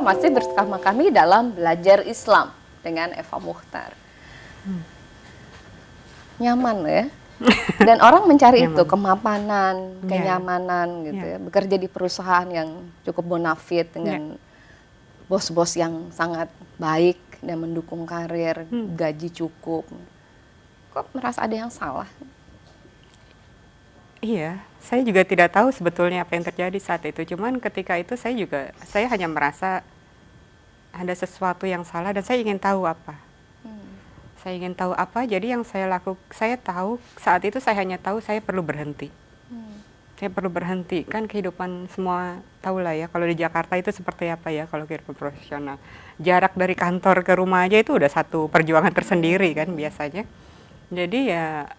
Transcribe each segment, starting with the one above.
masih bersama kami dalam Belajar Islam dengan Eva Muchtar. Nyaman ya. Dan orang mencari itu, kemapanan, kenyamanan gitu ya. Bekerja di perusahaan yang cukup bonafit dengan bos-bos yang sangat baik dan mendukung karir, gaji cukup. Kok merasa ada yang salah? Iya, saya juga tidak tahu sebetulnya apa yang terjadi saat itu. Cuman ketika itu saya hanya merasa ada sesuatu yang salah dan saya ingin tahu apa. Saya ingin tahu apa, jadi yang saya tahu saat itu saya hanya tahu saya perlu berhenti. Saya perlu berhenti, kan kehidupan semua tahu lah ya, kalau di Jakarta itu seperti apa ya kalau kehidupan profesional. Jarak dari kantor ke rumah aja itu udah satu perjuangan tersendiri kan biasanya. Jadi ya,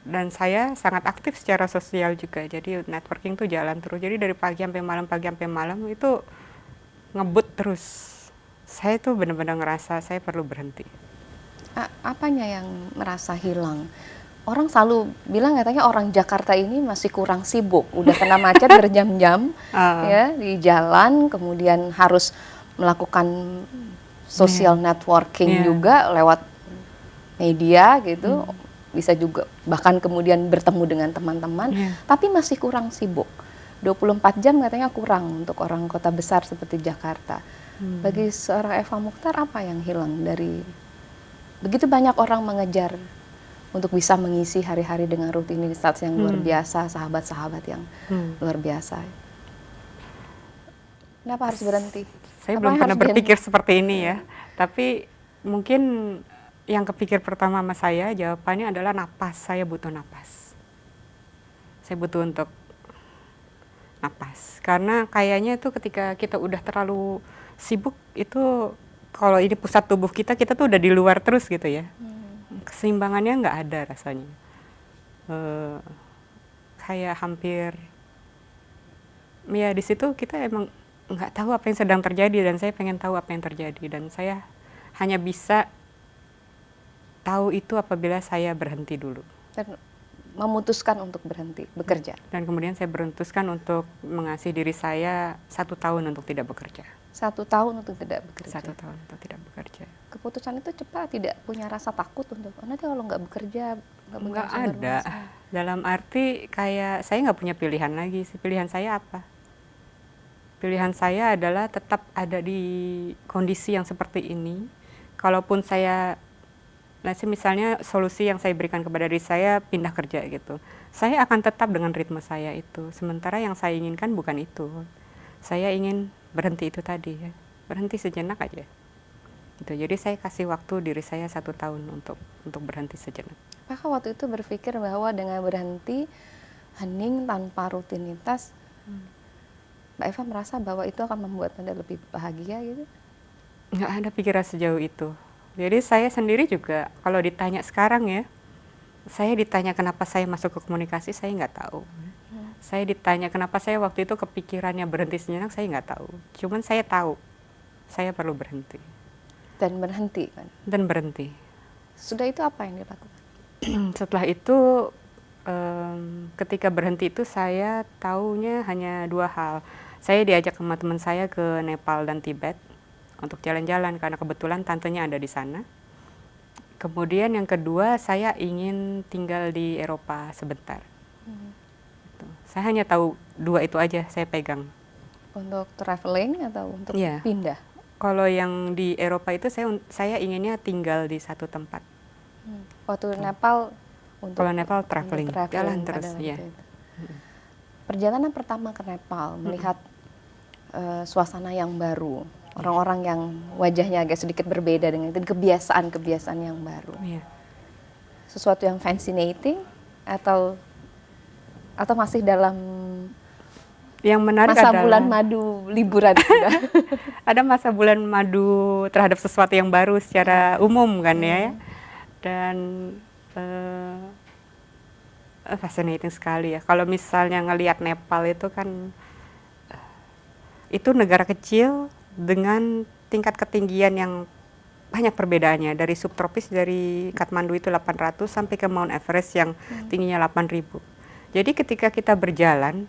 dan saya sangat aktif secara sosial juga, jadi networking tuh jalan terus. Jadi dari pagi sampai malam itu ngebut terus. Saya tuh benar-benar ngerasa saya perlu berhenti. Apanya yang merasa hilang? Orang selalu bilang katanya orang Jakarta ini masih kurang sibuk, udah kena macet berjam-jam ya di jalan, kemudian harus melakukan social networking juga lewat media gitu, bisa juga bahkan kemudian bertemu dengan teman-teman, tapi masih kurang sibuk. 24 jam katanya kurang untuk orang kota besar seperti Jakarta. Bagi seorang Eva Muchtar, apa yang hilang dari begitu banyak orang mengejar untuk bisa mengisi hari-hari dengan rutinitas yang luar biasa, sahabat-sahabat yang luar biasa? Kenapa harus berhenti? Saya belum pernah berpikir seperti ini ya, tapi mungkin yang kepikir pertama sama saya, jawabannya adalah napas. Saya butuh napas. Saya butuh untuk napas. Karena kayaknya itu ketika kita udah terlalu sibuk, itu kalau ini pusat tubuh kita tuh udah di luar terus gitu ya. Keseimbangannya nggak ada rasanya. Kayak hampir, ya di situ kita emang nggak tahu apa yang sedang terjadi, dan saya pengen tahu apa yang terjadi, dan saya hanya bisa tahu itu apabila saya berhenti dulu. Dan memutuskan untuk berhenti bekerja. Dan kemudian saya memutuskan untuk mengasihi diri saya 1 tahun untuk tidak bekerja. 1 tahun untuk tidak bekerja. 1 tahun untuk tidak bekerja. Keputusan itu cepat, tidak punya rasa takut untuk nanti kalau nggak bekerja nggak ada. Dalam arti kayak saya nggak punya pilihan lagi. Pilihan saya apa? Pilihan saya adalah tetap ada di kondisi yang seperti ini. Kalaupun saya, misalnya solusi yang saya berikan kepada diri saya pindah kerja gitu, saya akan tetap dengan ritme saya itu. Sementara yang saya inginkan bukan itu. Saya ingin berhenti itu tadi ya, berhenti sejenak aja. Gitu. Jadi saya kasih waktu diri saya 1 tahun untuk berhenti sejenak. Apakah waktu itu berpikir bahwa dengan berhenti hening tanpa rutinitas, Mbak Eva merasa bahwa itu akan membuat Anda lebih bahagia gitu? Nggak ada pikiran sejauh itu. Jadi saya sendiri juga kalau ditanya sekarang ya, saya ditanya kenapa saya masuk ke komunikasi, saya nggak tahu. Saya ditanya kenapa saya waktu itu kepikirannya berhenti sejenak, saya nggak tahu. Cuman saya tahu, saya perlu berhenti. Dan berhenti kan? Dan berhenti. Sudah itu apa yang dilakukan? Setelah itu, ketika berhenti itu saya taunya hanya 2 hal. Saya diajak sama teman saya ke Nepal dan Tibet untuk jalan-jalan karena kebetulan tantenya ada di sana. Kemudian yang kedua, saya ingin tinggal di Eropa sebentar. Saya hanya tahu 2 itu aja saya pegang. Untuk traveling atau untuk pindah? Kalau yang di Eropa itu saya inginnya tinggal di satu tempat. Waktu Nepal kalau Nepal traveling jalan terus ya. Perjalanan pertama ke Nepal, melihat suasana yang baru, orang-orang yang wajahnya agak sedikit berbeda dengan itu, kebiasaan-kebiasaan yang baru. Sesuatu yang fascinating atau masih dalam yang menarik masa adalah bulan madu liburan sudah. Ada masa bulan madu terhadap sesuatu yang baru secara umum kan ya. Dan fascinating sekali ya. Kalau misalnya ngelihat Nepal itu kan, itu negara kecil dengan tingkat ketinggian yang banyak perbedaannya. Dari subtropis, dari Kathmandu itu 800 sampai ke Mount Everest yang tingginya 8.000. Jadi ketika kita berjalan,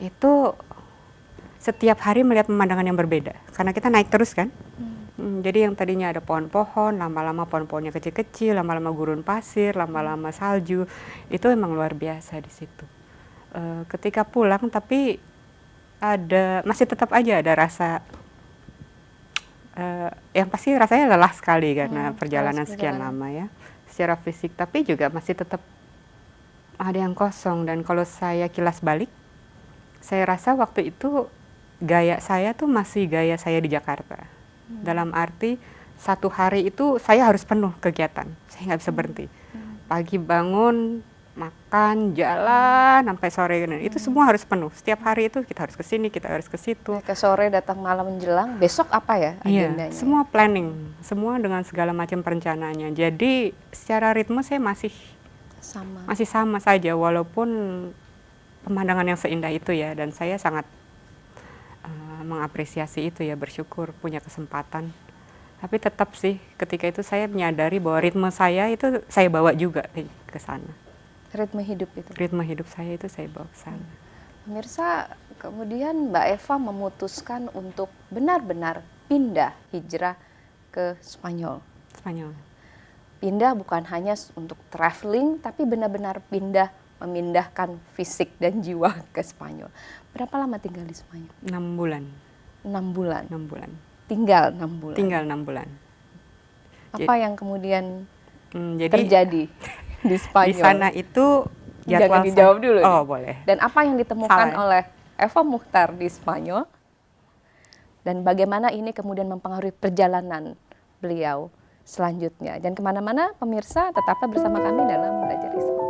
itu setiap hari melihat pemandangan yang berbeda. Karena kita naik terus kan. Jadi yang tadinya ada pohon-pohon, lama-lama pohon-pohonnya kecil-kecil, lama-lama gurun pasir, lama-lama salju. Itu emang luar biasa di situ. Ketika pulang tapi masih tetap aja ada rasa yang pasti rasanya lelah sekali karena perjalanan sekian lama ya secara fisik, tapi juga masih tetap ada yang kosong. Dan kalau saya kilas balik, saya rasa waktu itu gaya saya tuh masih gaya saya di Jakarta. Dalam arti satu hari itu saya harus penuh kegiatan, saya nggak bisa berhenti. Pagi bangun, makan, jalan sampai sore, itu semua harus penuh. Setiap hari itu kita harus ke sini, kita harus ke situ. Ke sore datang malam menjelang, besok apa ya agendanya? Iya, semua planning, semua dengan segala macam perencanaannya. Jadi secara ritme saya masih sama saja, walaupun pemandangan yang seindah itu ya, dan saya sangat mengapresiasi itu ya, bersyukur punya kesempatan. Tapi tetap sih ketika itu saya menyadari bahwa ritme saya itu saya bawa juga ke sana. Ritme hidup itu? Ritme hidup saya itu saya bawa ke sana. Pemirsa, kemudian Mbak Eva memutuskan untuk benar-benar pindah hijrah ke Spanyol. Pindah bukan hanya untuk traveling, tapi benar-benar memindahkan fisik dan jiwa ke Spanyol. Berapa lama tinggal di Spanyol? 6 bulan. 6 bulan? 6 bulan. Tinggal 6 bulan? Tinggal 6 bulan. Apa yang kemudian terjadi di Spanyol? Di sana itu jangan dijawab dulu. Oh, boleh. Dan apa yang ditemukan oleh Eva Muchtar di Spanyol? Dan bagaimana ini kemudian mempengaruhi perjalanan beliau selanjutnya? Dan kemana-mana pemirsa, tetaplah bersama kami dalam Belajar Islam.